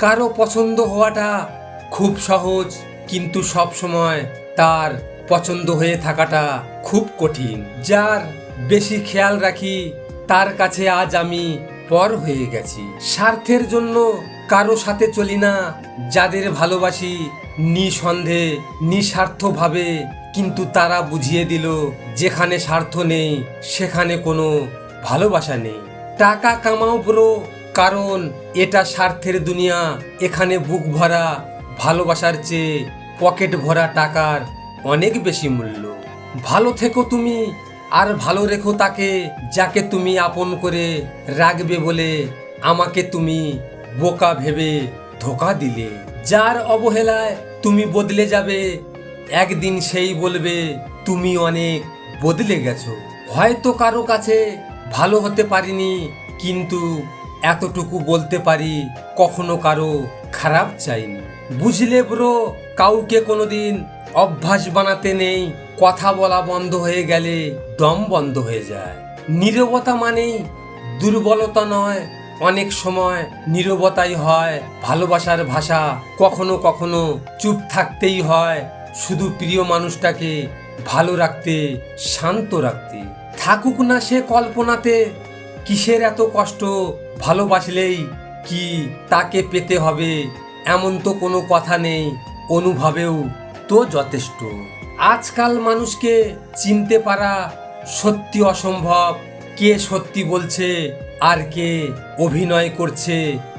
কারো পছন্দ হওয়াটা খুব সহজ, কিন্তু সব সময় তার পছন্দ হয়ে থাকাটা খুব কঠিন। যার বেশি খেয়াল রাখি তার কাছে আজ আমি পর হয়ে গেছি। স্বার্থের জন্য কারো সাথে চলি না, যাদের ভালোবাসি নিঃসন্দেহে নিঃস্বার্থভাবে, কিন্তু তারা বুঝিয়ে দিল যেখানে স্বার্থ নেই সেখানে কোনো ভালোবাসা নেই। টাকা কামাও ব্রো, কারণ এটা স্বার্থের দুনিয়া। এখানে বুক ভরা ভালোবাসার চেয়ে পকেট ভরা টাকার অনেক বেশি মূল্য। ভালো থেকো তুমি, আর ভালো রেখো তাকে যাকে তুমি আপন করে রাখবে বলে আমাকে তুমি বোকা ভেবে ধোঁকা দিলে। যার অবহেলায় তুমি বদলে যাবে, একদিন সেই বলবে তুমি অনেক বদলে গেছো। হয়তো কারো কাছে ভালো হতে পারিনি, কিন্তু এতটুকু বলতে পারি কখনো কারো খারাপ চাইনি। বুঝলে ব্রো, কাউকে কোনোদিন অভ্যাস বানাতে নেই। কথা বলা বন্ধ হয়ে গেলে দম বন্ধ হয়ে যায়। নীরবতা মানেই দুর্বলতা নয়, অনেক সময় নীরবতাই হয় ভালোবাসার ভাষা। কখনো কখনো চুপ থাকতেই হয়, শুধু প্রিয় মানুষটাকে ভালো রাখতে, শান্ত রাখতে। থাকুক না সে কল্পনাতে, কিসের এত কষ্ট? ভালোবাসলেই কি তাকে পেতে হবে এমন তো কোনো কথা নেই, অনুভবেও তো যথেষ্ট। আজকাল মানুষকে চিনতে পারা সত্যি অসম্ভব। কে সত্যি বলছে আর কে অভিনয় করছে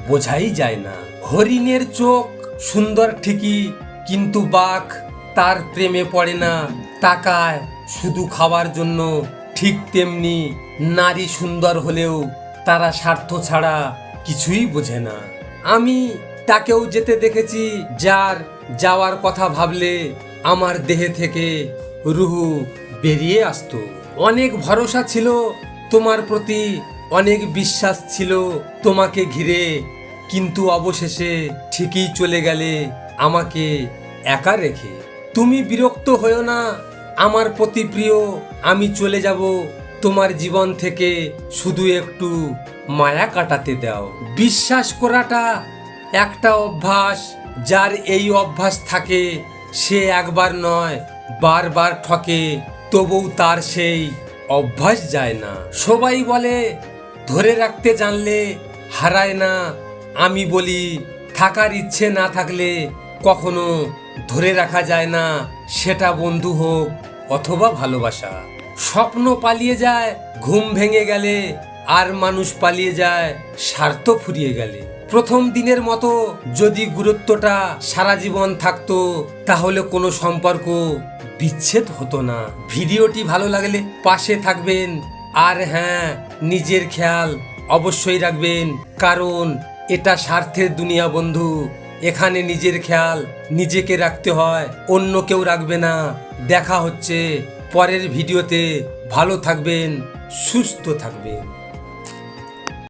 বোঝাই যায় না। হরিণের চোখ সুন্দর ঠিকই, কিন্তু বাঘ তার প্রেমে পড়ে না। তাকায় শুধু খাওয়ার জন্য। ঠিক তেমনি নারী সুন্দর হলেও তারা স্বার্থ ছাড়া কিছুই বোঝে না। আমি তাকেও যেতে দেখেছি, যার যাওয়ার কথা ভাবলে আমার দেহে থেকে রুহু বেরিয়ে আসতো। অনেক ভরসা ছিল তোমার প্রতি, অনেক বিশ্বাস ছিল তোমাকে ঘিরে, কিন্তু অবশেষে ঠিকই চলে গেলে আমাকে একা রেখে। তুমি বিরক্ত হয়ো না আমার প্রতি প্রিয়, আমি চলে যাব তোমার জীবন থেকে, শুধু একটু মায়া কাটাতে দাও। বিশ্বাস করাটা একটা অভ্যাস, যার এই অভ্যাস থাকে সে একবার নয় বারবার ঠকে, তবুও তার সেই অভ্যাস যায় না। সবাই বলে ধরে রাখতে জানলে হারায় না, আমি বলি থাকার ইচ্ছে না থাকলে কখনো ধরে রাখা যায় না, সেটা বন্ধু হোক অথবা ভালোবাসা। স্বপ্ন পালিয়ে যায় ঘুম ভেঙে গেলে, আর মানুষ পালিয়ে যায় স্বার্থ ফুরিয়ে গেলে। প্রথম দিনের মতো যদি গুরুত্বটা সারা জীবন থাকতো, তাহলে কোনো সম্পর্ক বিচ্ছেদ হতো না। ভিডিওটি ভালো লাগলে পাশে থাকবেন, আর হ্যাঁ, নিজের খেয়াল অবশ্যই রাখবেন, কারণ এটা স্বার্থের দুনিয়া বন্ধু। এখানে নিজের খেয়াল নিজেকে রাখতে হয়, অন্য কেউ রাখবে না। দেখা হচ্ছে পরের ভিডিওতে। ভালো থাকবেন, সুস্থ থাকবেন।